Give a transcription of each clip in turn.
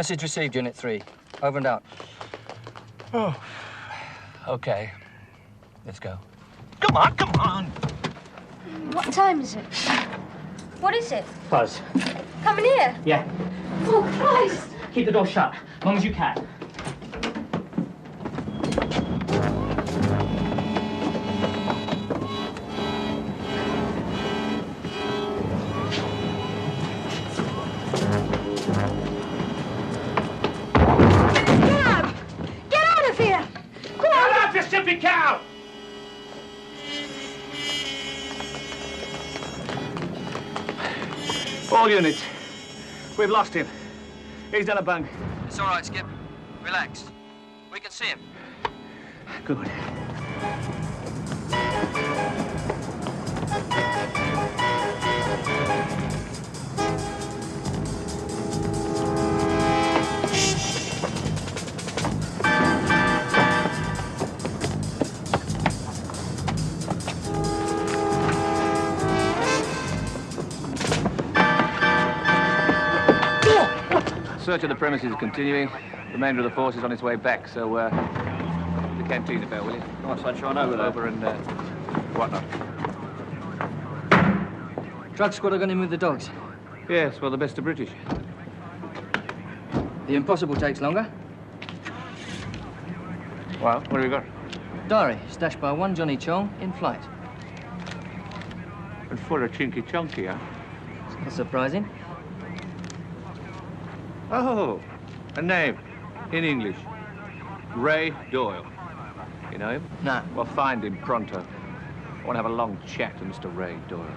Message received, Unit 3. Over and out. Oh, okay. Let's go. Come on, come on! What time is it? What is it? Buzz. Coming here? Yeah. Oh, Christ! Keep the door shut, as long as you can. Cab! Get out of here! Go on! Get out, you stupid cow! All units. We've lost him. He's done a bung. It's all right, Skip. Relax. We can see him. Good. Search of the premises is continuing. The remainder of the force is on its way back, so, the canteen about, will you? Nice one, Sean. Over there. Over and, whatnot. Drug squad are going to move the dogs. Yes, well, the best of British. The impossible takes longer. Well, what have we got? Diary, stashed by one Johnny Chong in flight. And full of chinky chunky, huh? Not surprising. Oh, a name in English. Ray Doyle. You know him? Nah. Well, find him pronto. I want to have a long chat to Mr. Ray Doyle.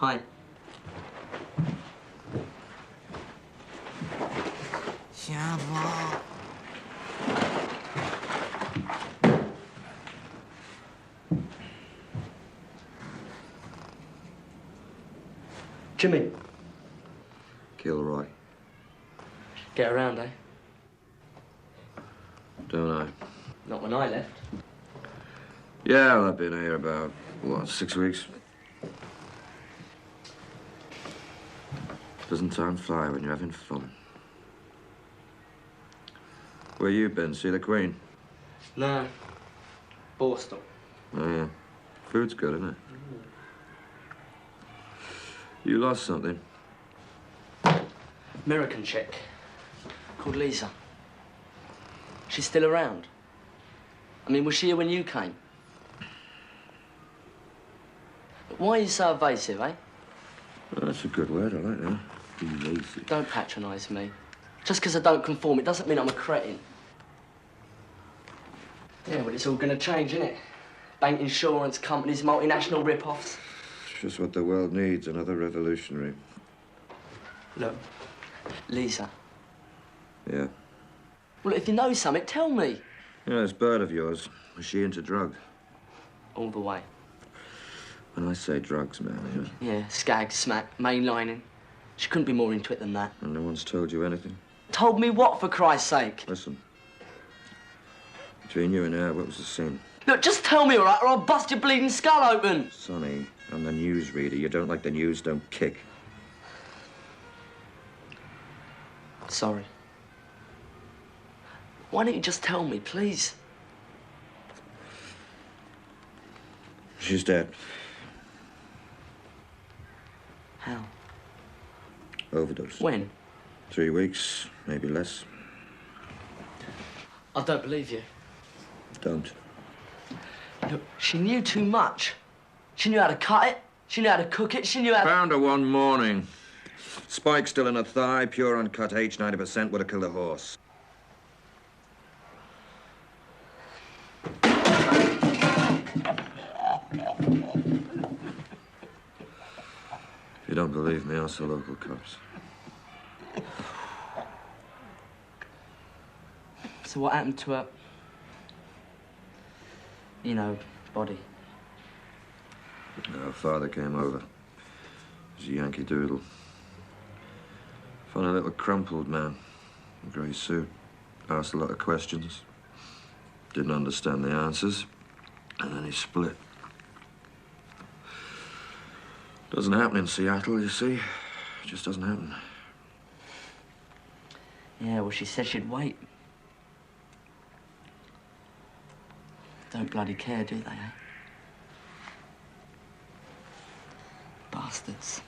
Hi. Jimmy, Gilroy. get around, eh? Don't I? Not when I left. Yeah, well, I've been here about, what, 6 weeks? Doesn't time fly when you're having fun? Where you been? See the Queen? No. Borstal. Oh, yeah. Food's good, isn't it? You lost something. American chick called Lisa. She's still around. I mean, was she here when you came? Why are you so evasive, eh? Oh, that's a good word, I like that. Evasive. Don't patronise me. Just because I don't conform, it doesn't mean I'm a cretin. Yeah, well, it's all going to change, isn't it? Bank insurance companies, multinational rip-offs. It's just what the world needs, another revolutionary. Look, Lisa. Yeah. Well, if you know something, tell me. You know, this bird of yours, was she into drugs? All the way. When I say drugs, man, Yeah, skag, smack, mainlining. She couldn't be more into it than that. and no one's told you anything? Told me what, for Christ's sake? Listen, Between you and her, what was the scene? Look, just tell me, all right, or I'll bust your bleeding skull open. Sonny, I'm the newsreader. You don't like the news, don't kick. Sorry. Why don't you just tell me, please? She's dead. How? Overdose. When? 3 weeks, maybe less. I don't believe you. Don't. Look, she knew too much. She knew how to cut it. She knew how to cook it. She knew how to... Found her one morning. Spike still in her thigh, pure uncut H, 90% would have killed a horse. If you don't believe me, I'll sell local cops. So what happened to her, you know, body? Her father came over. He was a Yankee Doodle. Funny little crumpled man. A grey suit. Asked a lot of questions. Didn't understand the answers. And then he split. Doesn't happen in Seattle, you see. It just doesn't happen. Yeah, well, she said she'd wait. Don't bloody care, do they, eh? Bastards.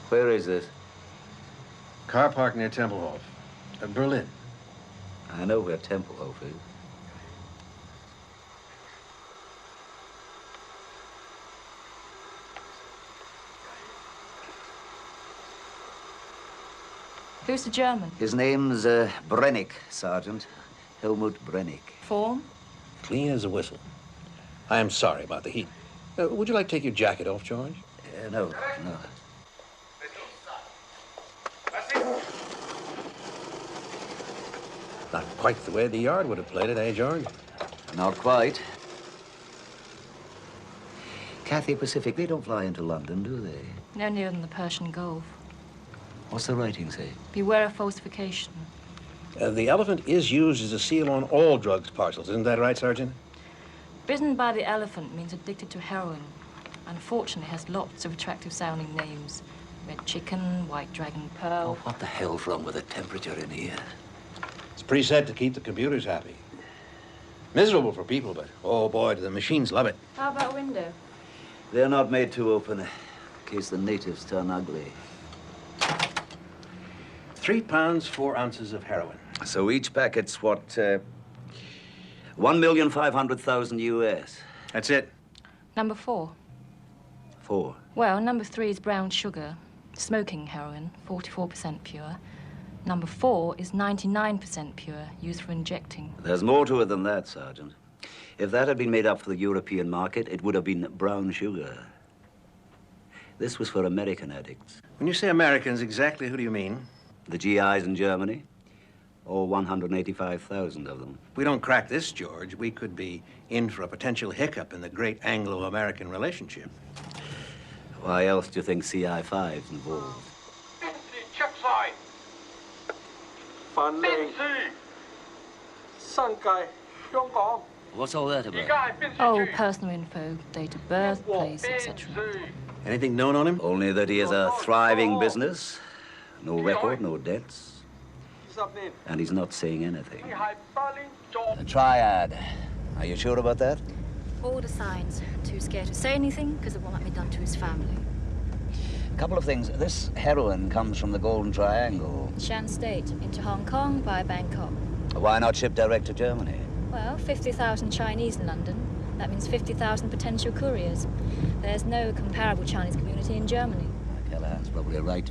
Where is this? Car park near Tempelhof. Berlin. I know where Tempelhof is. Who's the German? His name's Brennick, Sergeant. Helmut Brennick. Form? Clean as a whistle. I am sorry about the heat. Would you like to take your jacket off, George? No. Not quite the way the yard would have played it, eh, George? Not quite. Cathay Pacific, they don't fly into London, do they? No nearer than the Persian Gulf. What's the writing say? Beware of falsification. The elephant is used as a seal on all drugs parcels, isn't that right, Sergeant? Bitten by the elephant means addicted to heroin. Unfortunately, has lots of attractive-sounding names. Red Chicken, White Dragon Pearl. Oh, what the hell's wrong with the temperature in here? It's preset to keep the computers happy. Miserable for people, but oh boy, do the machines love it. How about window? They're not made to open in case the natives turn ugly. 3 pounds, 4 ounces of heroin. So each packet's what, 1,500,000 US. That's it. Number 4. 4. Well, number 3 is brown sugar, smoking heroin, 44% pure. Number 4 is 99% pure, used for injecting. There's more to it than that, Sergeant. If that had been made up for the European market, it would have been brown sugar. This was for American addicts. When you say Americans, exactly who do you mean? The GIs in Germany, or 185,000 of them. If we don't crack this, George, we could be in for a potential hiccup in the great Anglo-American relationship. Why else do you think CI5's involved? check side. 反令上屆香港 What's all that 而 about? 家係邊處 Oh, personal info, date of birth, place, etc. Anything known on him? Only that he has a thriving business, no record, no debts, 20年 and he's not saying anything. 係巴連做 A triad. Are you sure about that? All the signs. Too scared to say anything because of what might be done to his family. A couple of things. This heroin comes from the Golden Triangle. Shan State into Hong Kong via Bangkok. Why not ship direct to Germany? Well, 50,000 Chinese in London. That means 50,000 potential couriers. There's no comparable Chinese community in Germany. Callahan's probably right.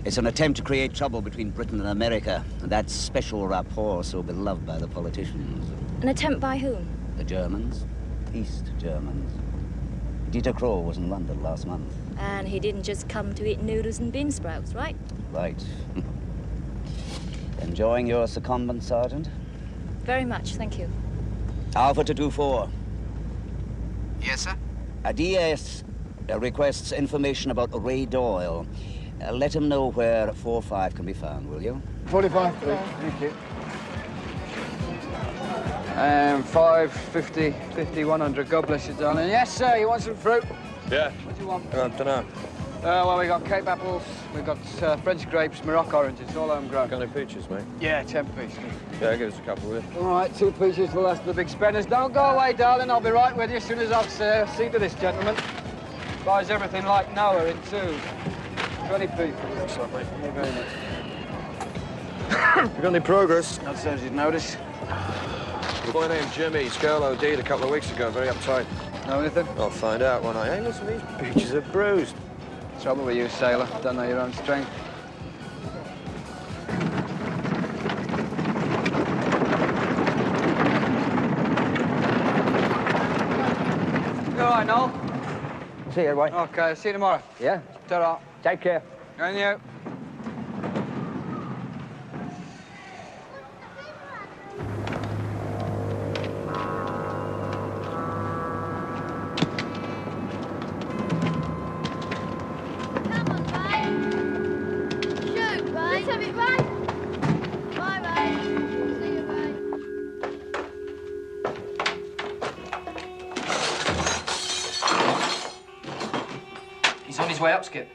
It's an attempt to create trouble between Britain and America, and that special rapport so beloved by the politicians. An attempt by whom? The Germans, East Germans. Dieter Kroll was in London last month. And he didn't just come to eat noodles and bean sprouts, right? Right. Enjoying your secondment, Sergeant? Very much, thank you. Alpha to 2-4. Yes, sir? A DS requests information about Ray Doyle. Let him know where 4-5 can be found, will you? 45, please. Thank you. 550, 50, 100. God bless you, darling. Yes, sir. You want some fruit? Yeah. What do you want? I don't know. Well, we got Cape apples, we got French grapes, Morocco oranges, all homegrown. Got any peaches, mate? Yeah, 10 piece. Yeah, give us a couple, will you? All right, 2 peaches for the last of the big spenders. Don't go away, darling. I'll be right with you as soon as I've seen to this gentleman. Buys everything like Noah in 2. 20 p. Thanks a lot, mate. Thank you very much. You got any progress? Not so as you'd notice. A boy named Jimmy. His girl OD'd a couple of weeks ago. Very uptight. Know anything? I'll find out when I... Hey, listen, these peaches are bruised. Trouble with you, sailor. Don't know your own strength. You all right, Noel? See you, boy. Okay, see you tomorrow. Yeah? Ta-ra. Take care. And you. He's on his way up, Skip.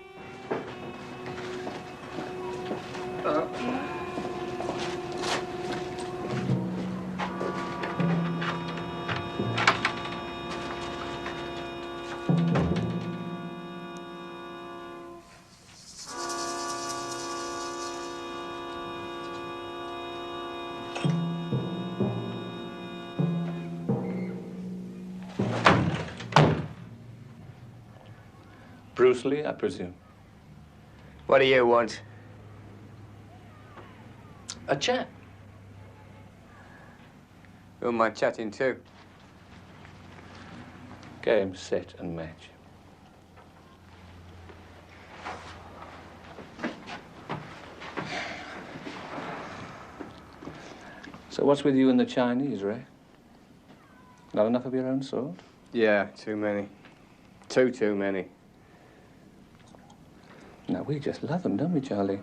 Bruce Lee, I presume. What do you want? A chat. Who am I chatting to? Game, set, and match. So what's with you and the Chinese, Ray? Not enough of your own sort? Yeah, too many. Too many. No, we just love them, don't we, Charlie?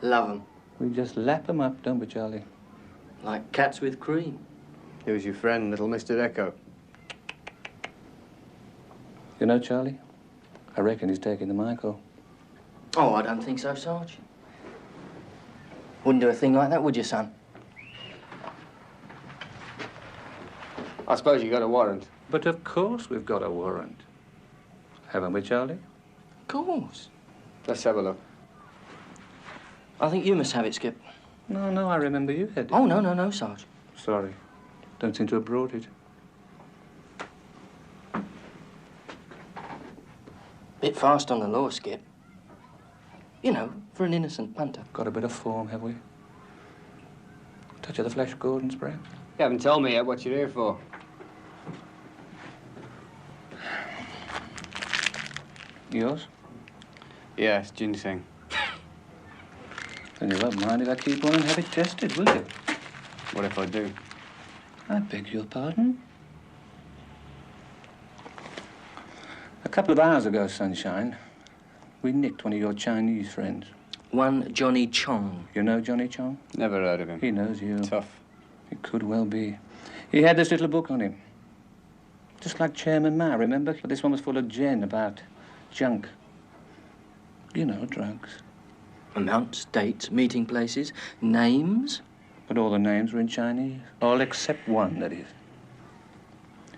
Love 'em. We just lap them up, don't we, Charlie? Like cats with cream. Who's your friend, little Mr. Echo? You know, Charlie, I reckon he's taking the Michael. Oh, I don't think so, Sarge. Wouldn't do a thing like that, would you, son? I suppose you got a warrant. But of course we've got a warrant. Haven't we, Charlie? Of course. Let's have a look. I think you must have it, Skip. No, I remember you had it. Oh, no, Sarge. Sorry. Don't seem to have brought it. Bit fast on the law, Skip. You know, for an innocent punter. Got a bit of form, have we? Touch of the flesh, Gordon's, perhaps? You haven't told me yet what you're here for. Yours? Yeah, it's ginseng. Then you won't mind if I keep on and have it tested, will you? What if I do? I beg your pardon? A couple of hours ago, Sunshine, we nicked one of your Chinese friends. One Johnny Chong. You know Johnny Chong? Never heard of him. He knows you. Tough. It could well be. He had this little book on him. Just like Chairman Mao, remember? But this one was full of gen about junk. You know, drugs. Amounts, dates, meeting places, names. But all the names were in Chinese. All except one, that is.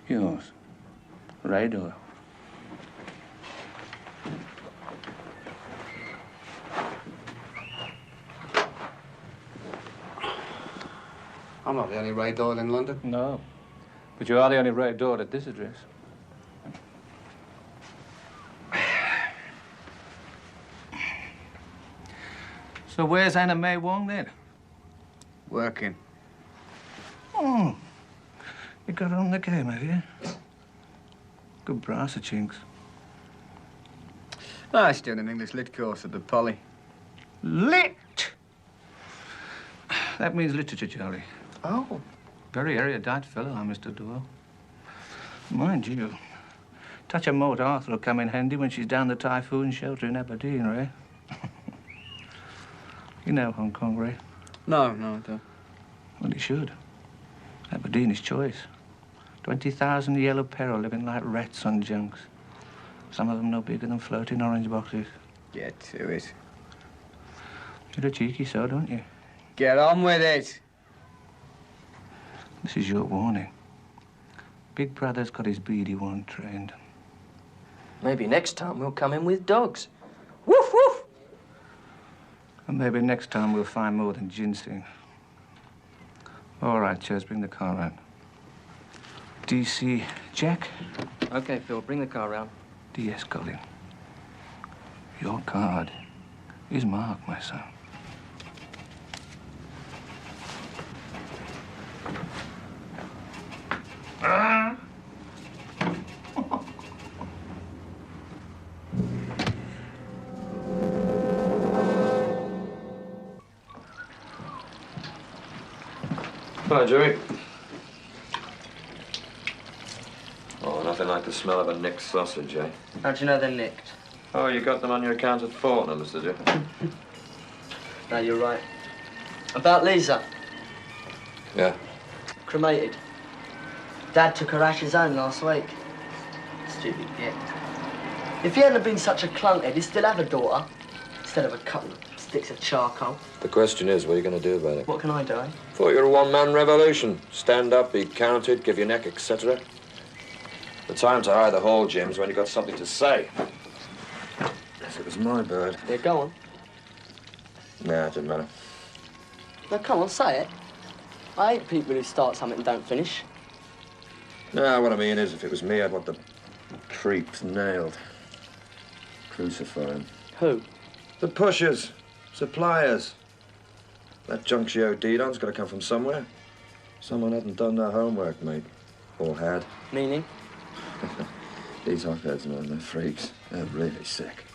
Yours. Ray Doyle. I'm not the only Ray Doyle in London. No. But you are the only Ray Doyle at this address. So where's Anna May Wong then? Working. Oh, you got her on the game, have you? Good brass, the chinks. I was doing an English lit course at the Poly. Lit! That means literature, Charlie. Oh. Very erudite fellow, Mr. Doyle. Mind you, touch of Maud Arthur will come in handy when she's down the typhoon shelter in Aberdeen, Ray. You know Hong Kong, Ray? No, I don't. Well, you should. Aberdeen is choice. 20,000 yellow peril living like rats on junks. Some of them no bigger than floating orange boxes. Get to it. You're a cheeky so, don't you? Get on with it. This is your warning. Big Brother's got his BD1 trained. Maybe next time we'll come in with dogs. Woof, woof! And maybe next time we'll find more than ginseng. All right, Chaz, bring the car round. DC, Jack? Okay, Phil, bring the car round. DS, Colin. Your card is marked, my son. Hi, Jerry. Oh, nothing like the smell of a nicked sausage, eh? How'd you know they're nicked? Oh, you got them on your account at Fortnum's, did you? No, you're right. About Lisa. Yeah. Cremated. Dad took her ashes home last week. Stupid git. If he hadn't been such a clunkhead, he'd still have a daughter. Instead of a couple of sticks of charcoal. The question is, what are you going to do about it? What can I do, eh? Thought you were a one-man revolution. Stand up, be counted, give your neck, etc. The time to hire the whole Jim's when you got something to say. If it was my bird. Yeah, go on. Nah, it didn't matter. No, come on, say it. I hate people who start something and don't finish. No, what I mean is, if it was me, I'd want the creeps nailed. Crucify 'em. Who? The pushers. Suppliers. That junk she OD'd on's got to come from somewhere. Someone hadn't done their homework, mate. Or had. Meaning? These hotheads, man, they're freaks. They're really sick.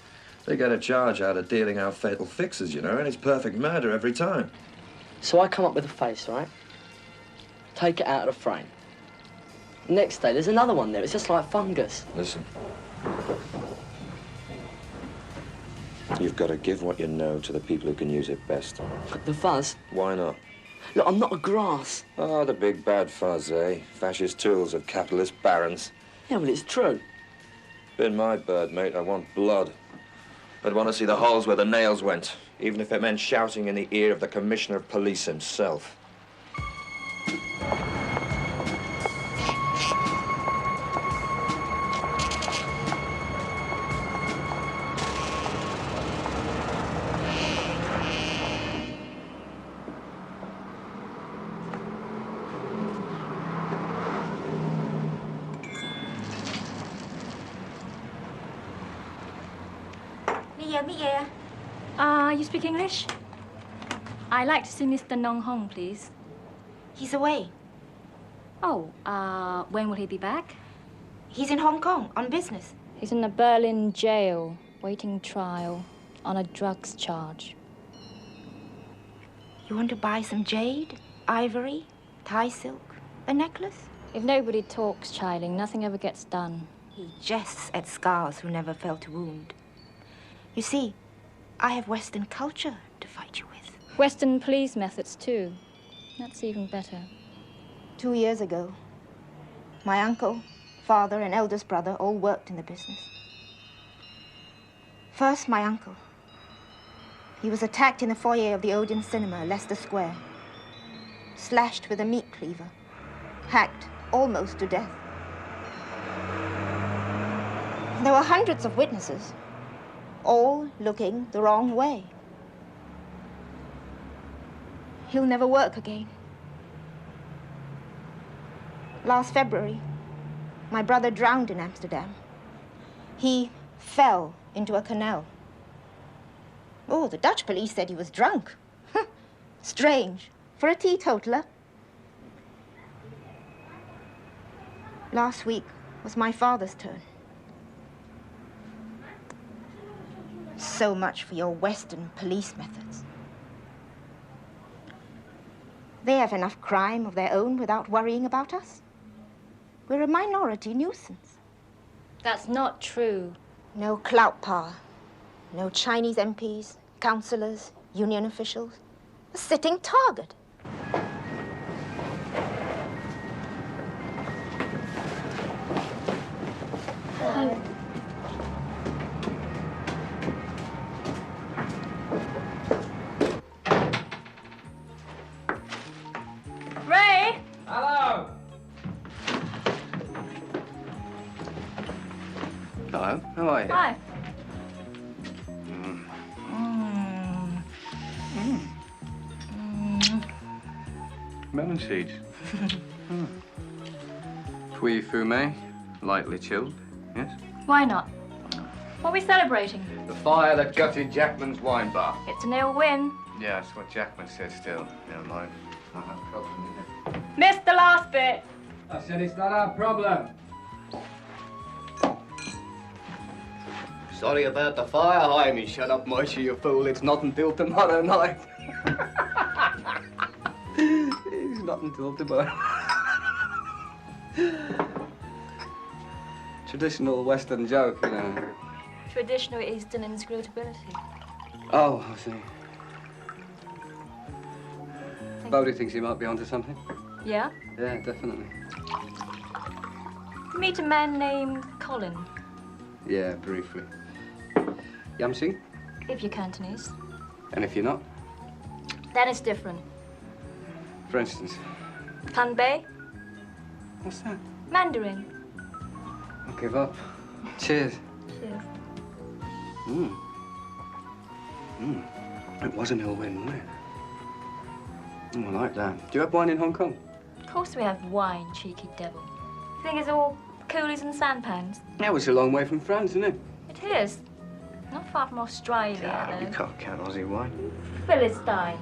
They get a charge out of dealing out fatal fixes, you know, and it's perfect murder every time. So I come up with a face, right? Take it out of the frame. Next day, there's another one there. It's just like fungus. Listen. You've got to give what you know to the people who can use it best. The fuzz? Why not? Look, I'm not a grass. Oh, the big bad fuzz, eh? Fascist tools of capitalist barons. Yeah, well, it's true. Been my bird, mate. I want blood. I'd want to see the holes where the nails went, even if it meant shouting in the ear of the Commissioner of Police himself. Mia. You speak English? I'd like to see Mr. Nong Hong, please. He's away. Oh, when will he be back? He's in Hong Kong on business. He's in a Berlin jail, waiting trial on a drugs charge. You want to buy some jade, ivory, Thai silk, a necklace? If nobody talks, Chiling, nothing ever gets done. He jests at scars who never felt a wound. You see, I have Western culture to fight you with. Western police methods, too. That's even better. 2 years ago, my uncle, father, and eldest brother all worked in the business. First, my uncle. He was attacked in the foyer of the Odeon Cinema, Leicester Square. Slashed with a meat cleaver. Hacked almost to death. There were hundreds of witnesses, all looking the wrong way. He'll never work again. Last February, my brother drowned in Amsterdam. He fell into a canal. Oh, the Dutch police said he was drunk. Strange, for a teetotaler. Last week was my father's turn. So much for your Western police methods. They have enough crime of their own without worrying about us. We're a minority nuisance. That's not true. No clout power. No Chinese MPs, councillors, union officials. A sitting target. Ray! Hello. Hello. How are you? Hi. Melon seeds. Puy fume, lightly chilled. Yes. Why not? What are we celebrating? The fire that gutted Jackman's wine bar. It's a nil win. Yeah, that's what Jackman said. Still, never mind. Not our problem, is it? Missed the last bit. I said it's not our problem. Sorry about the fire, Jaime. Shut up, Moishy, you fool. It's not until tomorrow night. It's not until tomorrow. Traditional Western joke, you know. Traditional Eastern inscrutability. Oh, I see. Bodie thinks he might be onto something. Yeah? Yeah, definitely. Meet a man named Colin, Yeah, briefly. Yamsing? if you're Cantonese. And if you're not? Then it's different. For instance? Kanbei, What's that? Mandarin. I'll give up. Cheers. Cheers. It was an ill win, wasn't it? Oh, I like that. Do you have wine in Hong Kong? Of course we have wine, cheeky devil. Think it's all coolies and sampans? That was a long way from France, isn't it? It is. Not far from Australia, You though. can't count Aussie wine. Philistine.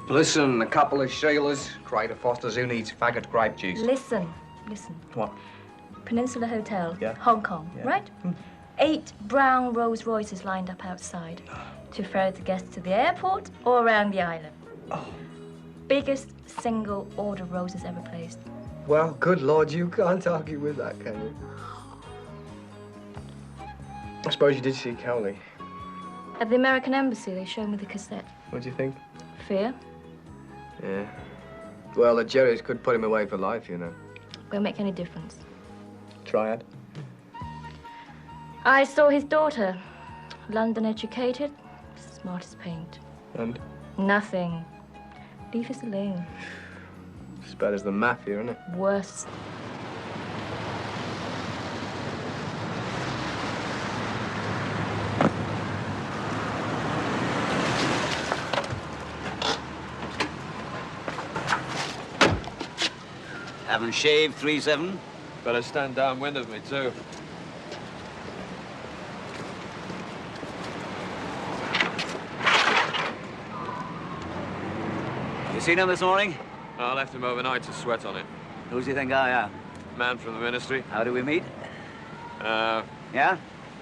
Listen, a couple of Sheilas, Crater Fosters, who needs faggot grape juice? Listen. What? Peninsula Hotel, Yeah. Hong Kong, Yeah. right? 8 brown Rolls Royces lined up outside to ferry the guests to the airport or around the island. Biggest single order roses ever placed. Well, good Lord, you can't argue with that, can you? I suppose you did see Cowley. At the American Embassy, they showed me the cassette. What do you think? Fear? Yeah. Well, the Jerrys could put him away for life, you know. Won't make any difference. Triad. I saw his daughter. London educated, smart as paint. And Nothing. Leave us alone. as bad as the mafia, isn't it? Worse. Haven't shaved 3-7? Better stand downwind of me, too. You seen him this morning? I left him overnight to sweat on it. Who do you think I am? Man from the ministry. How do we meet? Uh, Yeah?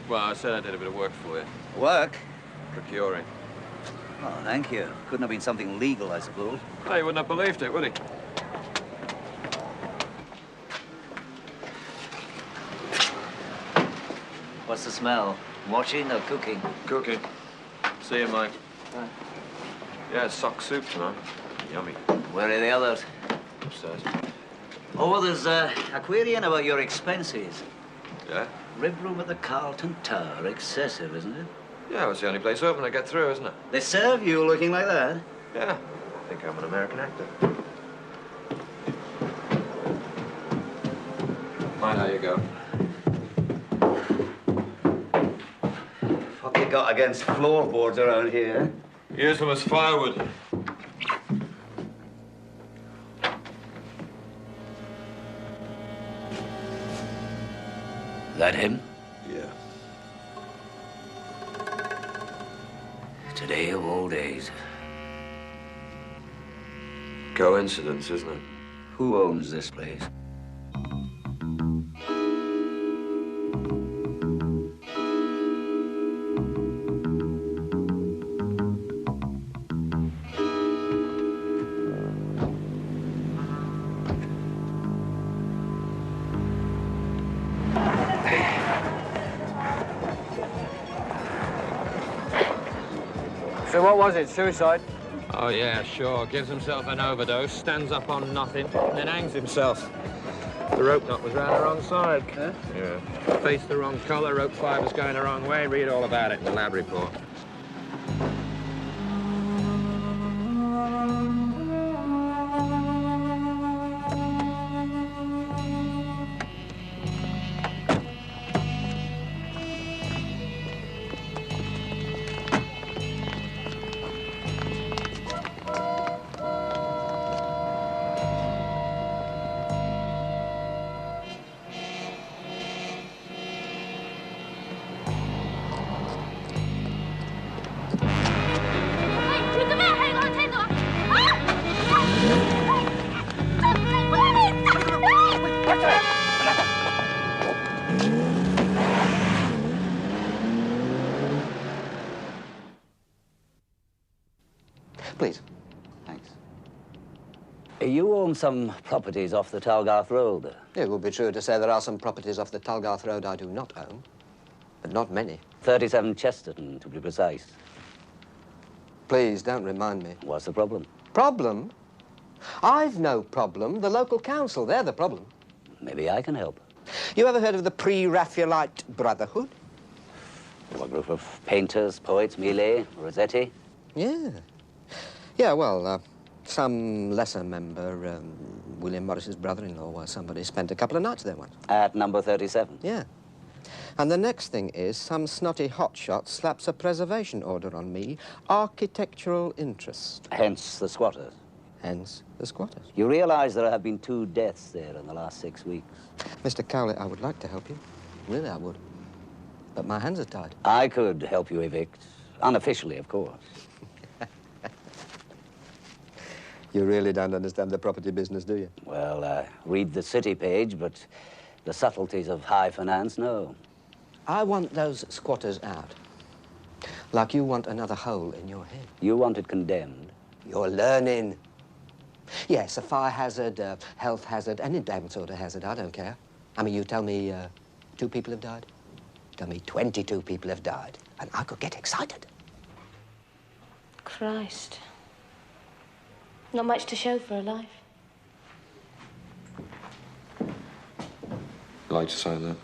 well, I said I did a bit of work for you. Work? Procuring. Oh, thank you. Couldn't have been something legal, I suppose. Oh, he wouldn't have believed it, would he? What's the smell? Washing or cooking? Cooking. See you, Mike. Yeah, it's sock soup tonight. Yummy. Where are the others? Upstairs. Oh, there's a querying about your expenses. Yeah? Rib room at the Carlton Tower. Excessive, isn't it? Yeah, it's the only place open to get through, isn't it? They serve you looking like that? Yeah. I think I'm an American actor. Mind how you go. What they got against floorboards around here? Use them as firewood. That him? Yeah. Today of all days. Coincidence, isn't it? Who owns this place? So what was it, suicide? Oh, yeah, sure. Gives himself an overdose, stands up on nothing, and then hangs himself. The rope knot was round the wrong side. Huh? Yeah. Face the wrong colour, rope fibres going the wrong way. Read all about it in the lab report. Please. Thanks. You own some properties off the Talgarth Road. It would be true to say there are some properties off the Talgarth Road I do not own, but not many. 37 Chesterton, to be precise. Please, don't remind me. What's the problem? Problem? I've no problem. The local council, they're the problem. Maybe I can help. You ever heard of the Pre-Raphaelite Brotherhood? A group of painters, poets, Millet, Rossetti. Yeah. Yeah, well, some lesser member, William Morris's brother-in-law, somebody spent a couple of nights there once. At number 37? Yeah. And the next thing is some snotty hotshot slaps a preservation order on me, architectural interest. Hence the squatters. Hence the squatters. You realize there have been 2 deaths there in the last 6 weeks? Mr. Cowley, I would like to help you. Really, I would. But my hands are tied. I could help you evict. Unofficially, of course. You really don't understand the property business, do you? Well, read the city page, but the subtleties of high finance, no. I want those squatters out. Like you want another hole in your head. You want it condemned? You're learning. Yes, a fire hazard, a health hazard, any damn sort of hazard, I don't care. I mean, you tell me 2 people have died? Tell me 22 people have died, and I could get excited. Christ. Not much to show for a life. I'd like to sign that.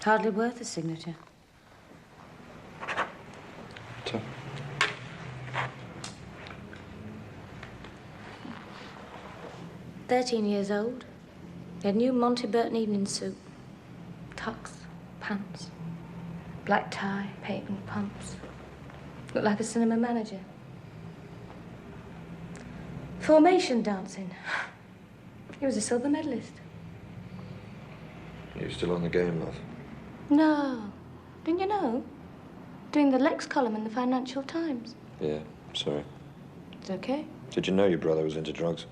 Hardly worth a signature. So. 13 years old. He had new Monty Burton evening suit. Tux, pants, black tie, patent pumps. Looked like a cinema manager. Formation dancing. He was a silver medalist. You're still on the game, love? No. Didn't you know? Doing the Lex column in the Financial Times. Yeah, sorry. It's okay. Did you know your brother was into drugs?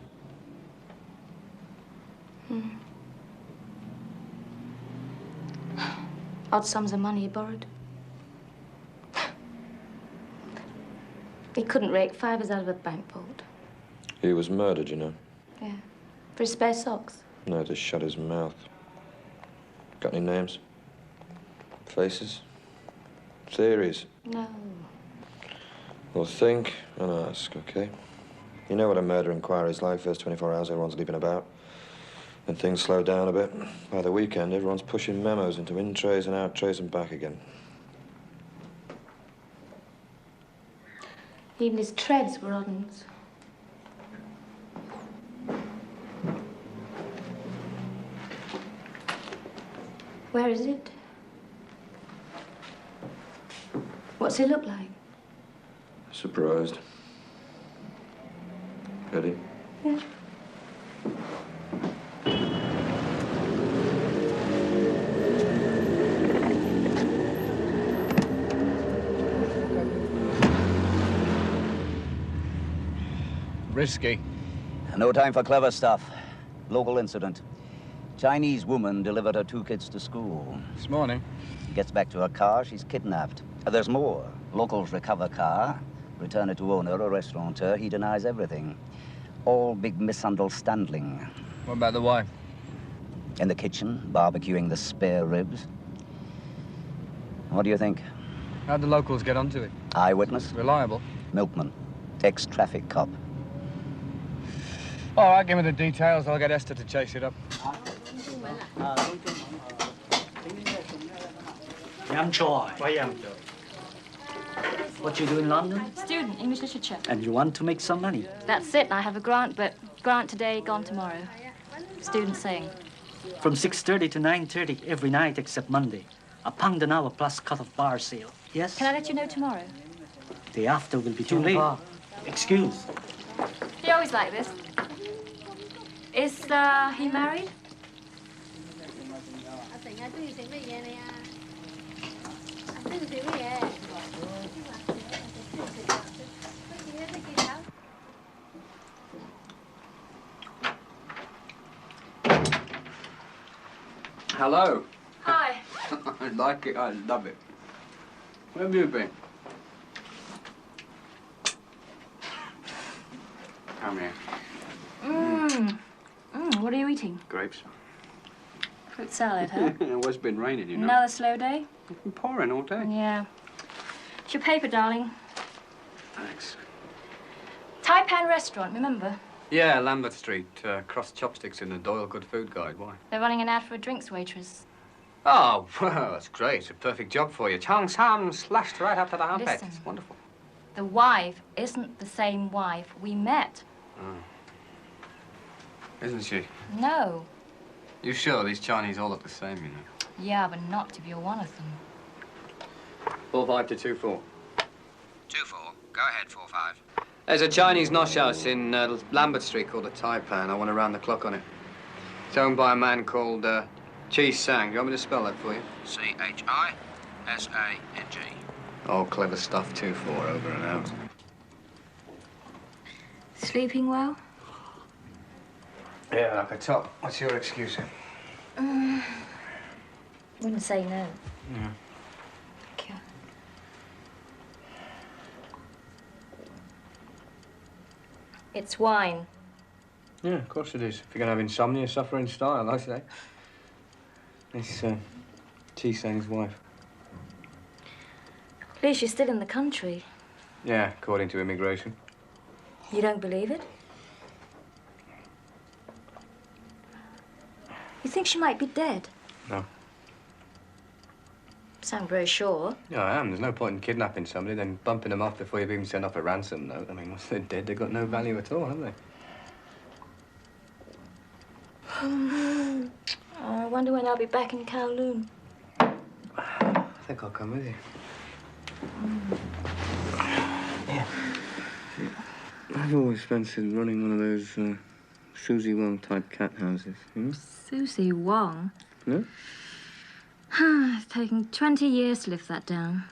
Odd sums of money he borrowed. He couldn't rake fivers out of a bank vault. He was murdered, you know. Yeah. For his spare socks. No, to shut his mouth. Got any names? Faces? Theories? No. Well, think and ask, okay? You know what a murder inquiry's like. First 24 hours, everyone's leaping about. Then things slow down a bit. By the weekend, everyone's pushing memos into in trays and out trays and back again. Even his treads were odd uns. Where is it? What's he look like? Surprised. Ready? Yeah. Risky. No time for clever stuff. Local incident. Chinese woman delivered her 2 kids to school. This morning? Gets back to her car, she's kidnapped. There's more. Locals recover car, return it to owner, a restaurateur. He denies everything. All big misunderstanding. What about the wife? In the kitchen, barbecuing the spare ribs. What do you think? How'd the locals get onto it? Eyewitness? Reliable. Milkman. Ex-traffic cop. All right, give me the details. I'll get Esther to chase it up. What you do in London? Student, English literature. And you want to make some money? That's it. I have a grant, but grant today, gone tomorrow. Student saying. From 6:30 to 9:30 every night except Monday. £1 an hour plus cut of bar sale. Yes? Can I let you know tomorrow? Day after will be too late. Excuse. He always like this. Is he married? Hello. Hi. I like it. I love it. Where have you been? Come here. What are you eating? Grapes. Fruit salad, huh? Well, it's been raining, you know. Another slow day? It's been pouring all day. Yeah. It's your paper, darling. Thanks. Taipan Restaurant, remember? Yeah, Lambeth Street. Cross chopsticks in the Doyle Good Food Guide. Why? They're running an ad for a drinks waitress. Oh, well, that's great. It's a perfect job for you. Chang's ham slashed right up to the armpit. Listen. It's wonderful. The wife isn't the same wife we met. Oh. Isn't she? No. You sure these Chinese all look the same, you know? Yeah, but not if you're one of them. 4-5 to 2-4. 2-4. Go ahead, 4-5. There's a Chinese nosh house in Lambeth Street called the Taipan. I want to round the clock on it. It's owned by a man called Chi Sang. Do you want me to spell that for you? Chissang. Oh, clever stuff. 2-4 over and out. Sleeping well? Yeah, like a top. What's your excuse? Wouldn't say no. Yeah. Thank you. It's wine. Yeah, of course it is. If you're going to have insomnia, suffer in style, I say. It's Chi Sang's wife. At least you're still in the country. Yeah, according to immigration. You don't believe it? You think she might be dead? No. Sound very sure. Yeah, I am. There's no point in kidnapping somebody, then bumping them off before you've even sent off a ransom note. I mean, once they're dead, they've got no value at all, have they? I wonder when I'll be back in Kowloon. I think I'll come with you. Yeah. I've always fancied running one of those Susie Wong type cat houses, you know? Susie Wong? No? It's taken 20 years to lift that down.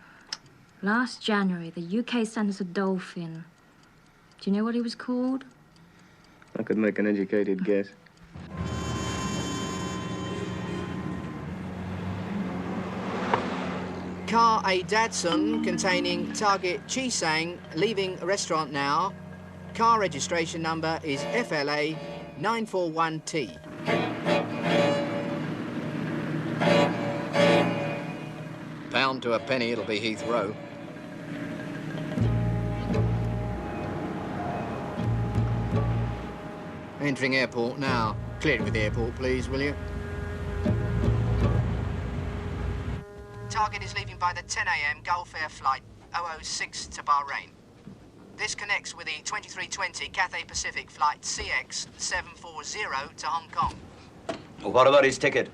Last January, the UK sent us a dolphin. Do you know what he was called? I could make an educated guess. Car a Datsun containing target Chi Sang leaving restaurant now. Car registration number is FLA 941T. Pound to a penny, it'll be Heathrow. Entering airport now. Clear it with the airport, please, will you? Target is leaving by the 10 a.m. Gulf Air Flight 006 to Bahrain. This connects with the 2320 Cathay Pacific Flight CX740 to Hong Kong. What about his ticket?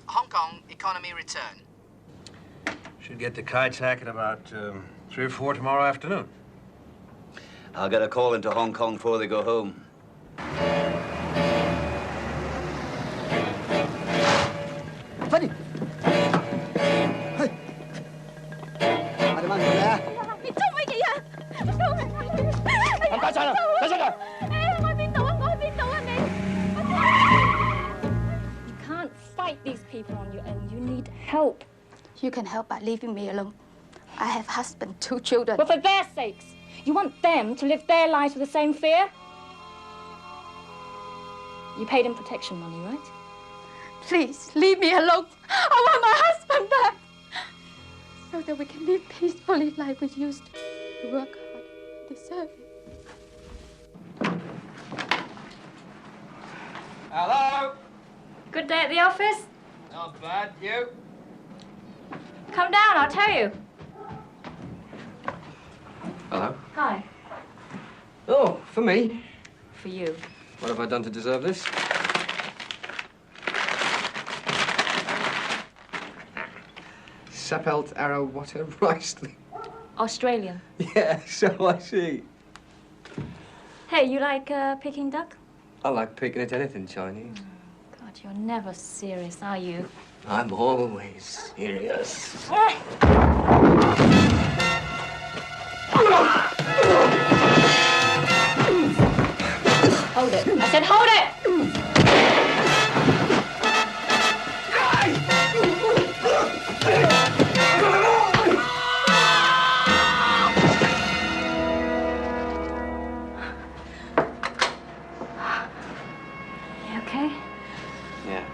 Hong Kong economy return. Should get to Kai Tak at about 3 or 4 tomorrow afternoon. I'll get a call into Hong Kong before they go home. Funny. Hey. Ada mana ya? 你做乜嘢啊？做乜？我解散啦，解散啦！ 我喺邊度啊？我喺邊度啊？你 You can't fight these people on your own. You need help. You can help by leaving me alone. I have husband, 2 children. Well, for their sakes, you want them to live their lives with the same fear? You paid him protection money, right? Please, leave me alone. I want my husband back. so that we can live peacefully like we used to. We work hard, deserve it. Hello? Good day at the office? Not bad, you? Come down, I'll tell you. Hello? Hi. Oh, for me? For you. What have I done to deserve this? Sapelt Arrow Water Riceley. Australian. Yeah, so I see. Hey, you like Peking duck? I like picking at anything Chinese. God, you're never serious, are you? I'm always serious. Hold it. I said hold it! You okay? Yeah.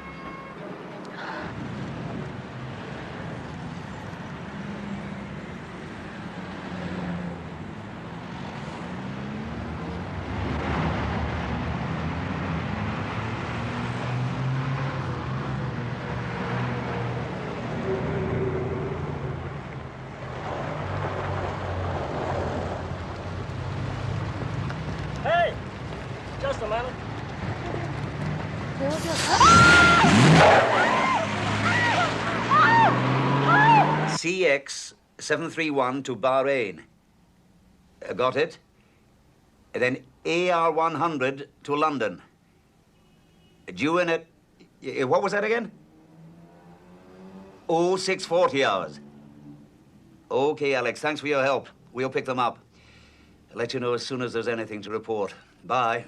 Hey! Just a minute. CX 731 to Bahrain. Got it? Then AR 100 to London. Due in at, what was that again? 0640 hours. Okay, Alex, thanks for your help. We'll pick them up. I'll let you know as soon as there's anything to report. Bye.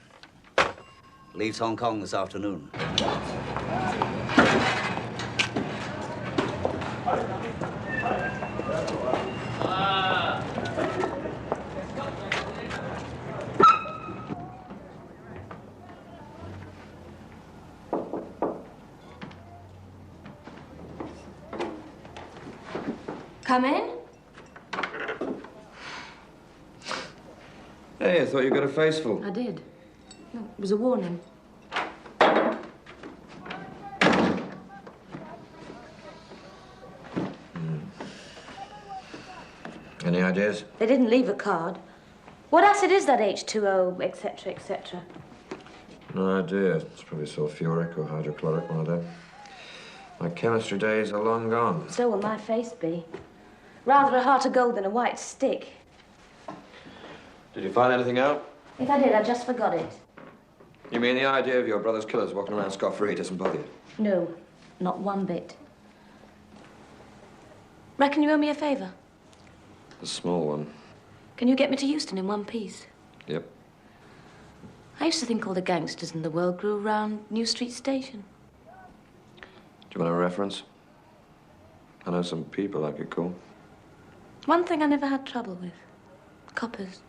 Leaves Hong Kong this afternoon. Come in. Hey, I thought you got a face full. I did. No, it was a warning. Any ideas? They didn't leave a card. What acid is that H2O, etc., etc.? No idea. It's probably sulfuric or hydrochloric, one of them. My chemistry days are long gone. So will my face be. Rather a heart of gold than a white stick. Did you find anything out? If I did, I just forgot it. You mean the idea of your brother's killers walking around scot-free doesn't bother you? No, not one bit. Reckon you owe me a favour? A small one. Can you get me to Euston in one piece? Yep. I used to think all the gangsters in the world grew around New Street Station. Do you want a reference? I know some people I could call. One thing I never had trouble with. Coppers.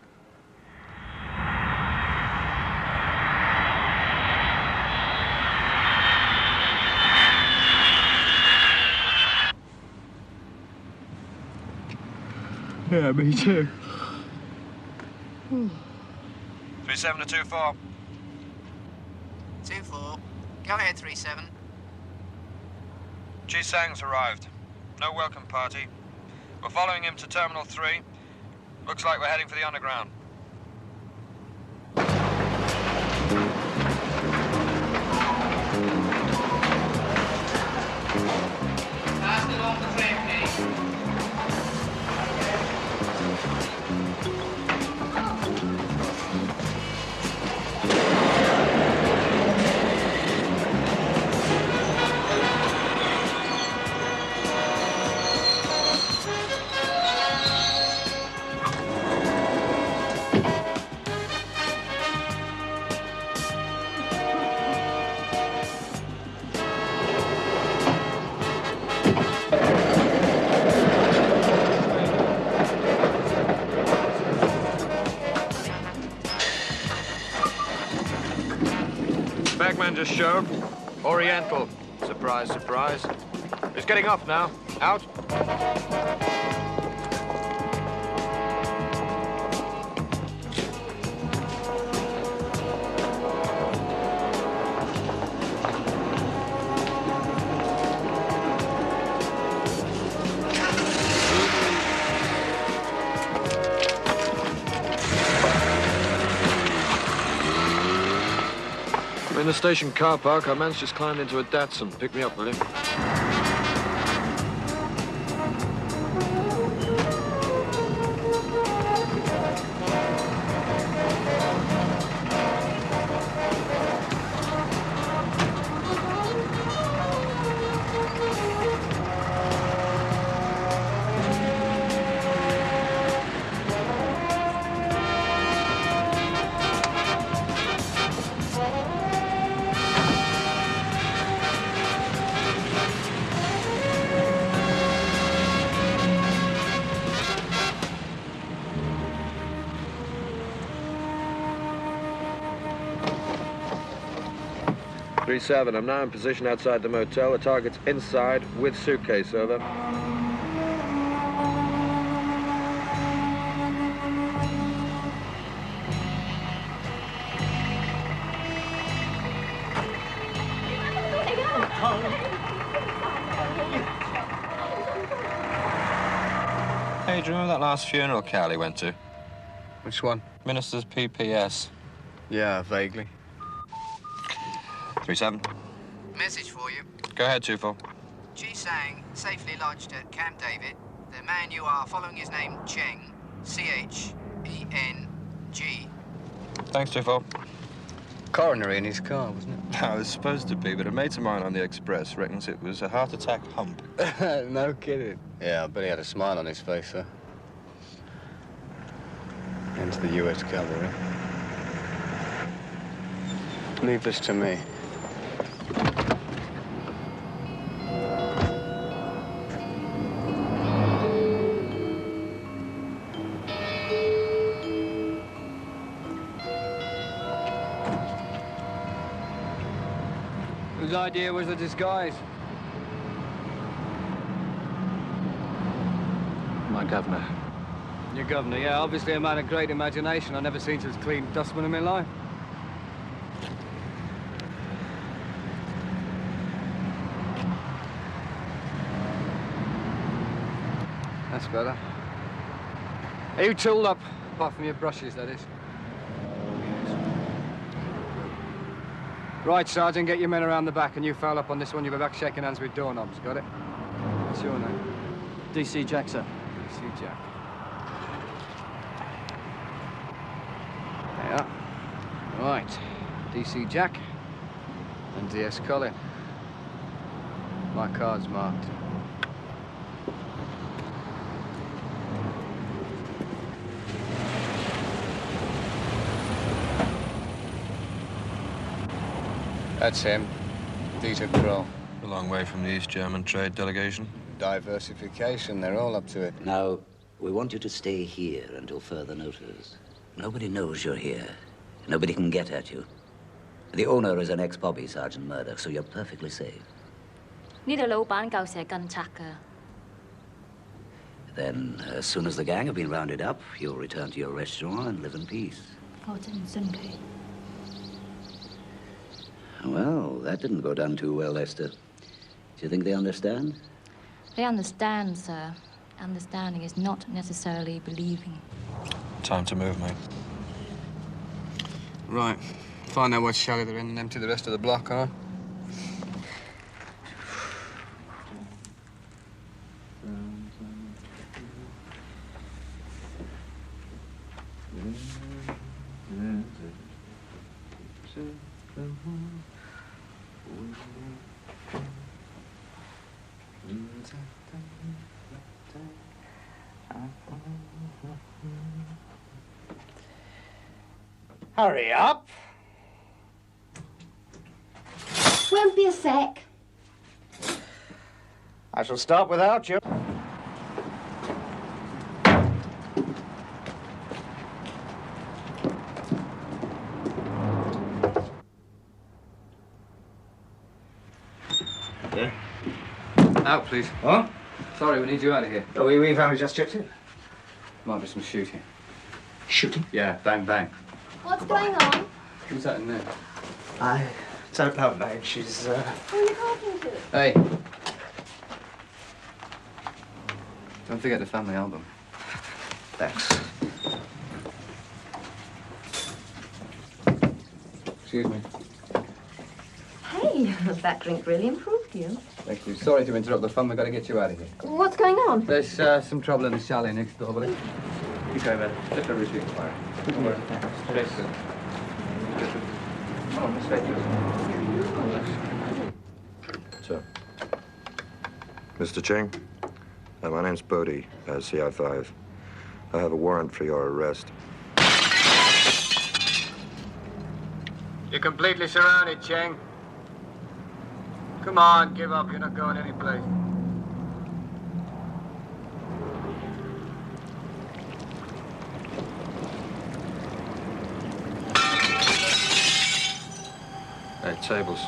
Yeah, me too. 37 to 24. 2-4. Go ahead, 3-7. Chi Sang's arrived. No welcome party. We're following him to Terminal 3. Looks like we're heading for the underground. Pass it on the train, please. Bagman just showed. Oriental. Surprise, surprise. He's getting off now. Out. I'm in the station car park. Our man's just climbed into a Datsun. Pick me up, will you? Seven. I'm now in position outside the motel. The target's inside with suitcase, over. Hey, do you remember that last funeral Cowley went to? Which one? Minister's PPS. Yeah, vaguely. 3-7. Message for you. Go ahead, 2-4. Chi Sang, safely lodged at Camp David. The man you are following his name, Cheng. C-H-E-N-G. Thanks, 2-4. Coronary in his car, wasn't it? I was supposed to be, but a mate of mine on the Express reckons it was a heart attack hump. No kidding. Yeah, I bet he had a smile on his face, sir. Into the U.S. cavalry. Leave this to me. Whose idea was the disguise? My governor. Your governor, yeah, obviously a man of great imagination. I've never seen such clean dustman in my life. That's better. Are you tooled up? Apart from your brushes, that is. Right, Sergeant, get your men around the back, and you foul up on this one. You'll be back shaking hands with doorknobs. Got it? What's your name? DC Jack, sir. DC Jack. Yeah. Right. DC Jack and DS Colin. My card's marked. That's him. Dieter Kroll. A long way from the East German trade delegation. Diversification, they're all up to it. Now, we want you to stay here until further notice. Nobody knows you're here. Nobody can get at you. The owner is an ex-Bobby, Sergeant Murdoch, so you're perfectly safe. 呢度老闆夠蛇更賊㗎。 Then, as soon as the gang have been rounded up, you'll return to your restaurant and live in peace. 我真唔信佢。 Well, that didn't go down too well, Esther. Do you think they understand? They understand, sir. Understanding is not necessarily believing. Time to move, mate. Right. Find out what chalet they're in and empty the rest of the block, huh? Hurry up. Won't be a sec. I shall start without you. Out, please. What? Sorry, we need you out of here. Oh, we've only just checked in. Might be some shooting. Shooting? Yeah, bang, bang. What's going on? Who's that in there? I don't know, mate. She's, Who are you talking to? Hey. Don't forget the family album. Thanks. Excuse me. Hey, that drink really improved you. Thank you. Sorry to interrupt the fun. We've got to get you out of here. What's going on? There's some trouble in the chalet next door, buddy. You go, man. Let the receipt fire. Don't worry. So, Mr. Cheng, my name's Bodie, CI5. I have a warrant for your arrest. You're completely surrounded, Cheng. Come on, give up. You're not going anyplace. Hey, tables.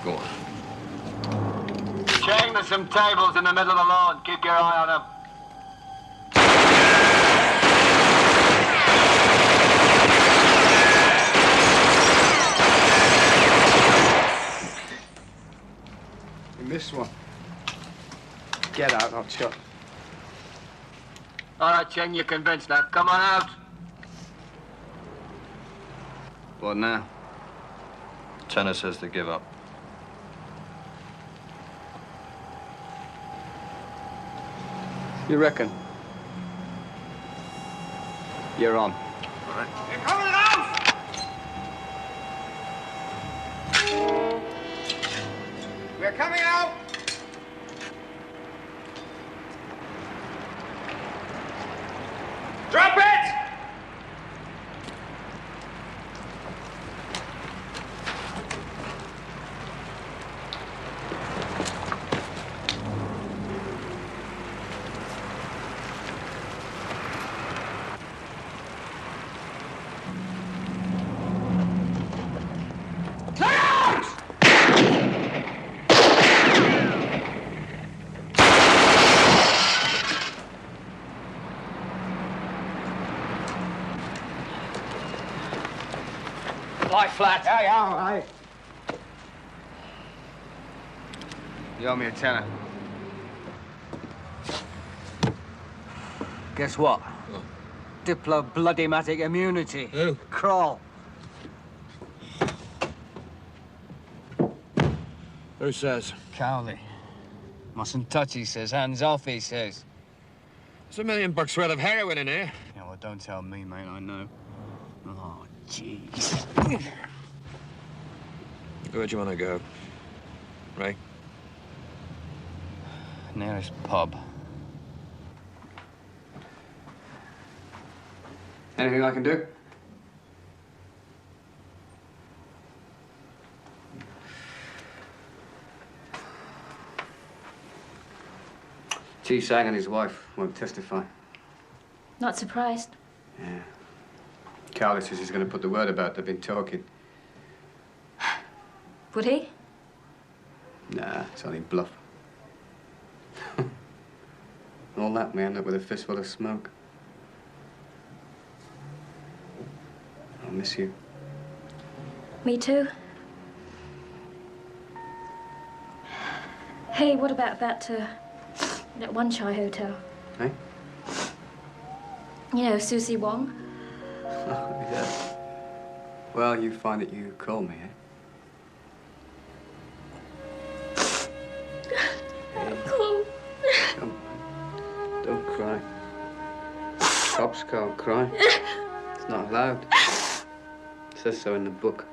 Go on. Cheng, there's some tables in the middle of the lawn. Keep your eye on them. You missed one. Get out, I'll shot. All right, Cheng, you're convinced now. Come on out. What now? Tanner says to give up. You reckon? You're on. All right. You're coming out! We're coming out! Drop it! Lie flat. Hey, all right. You owe me a tenner. Guess what? Diplo-bloody-matic immunity. Who? Crawl. Who says? Cowley. Mustn't touch, he says. Hands off, he says. There's $1 million worth of heroin in here. Yeah, well, don't tell me, mate. I know. Oh, jeez. Where'd you want to go? Ray? Nearest pub. Anything I can do? Chi Sang and his wife won't testify. Not surprised. Yeah. Carly says he's going to put the word about they've been talking. Would he? Nah, it's only bluff. All that, we end up with a fistful of smoke. I'll miss you. Me too. Hey, what about that One Chai Hotel? Hey? You know, Susie Wong. Oh, yeah. Well, you find that you call me, eh? Come on. Don't cry. Cops can't cry. It's not allowed. It says so in the book.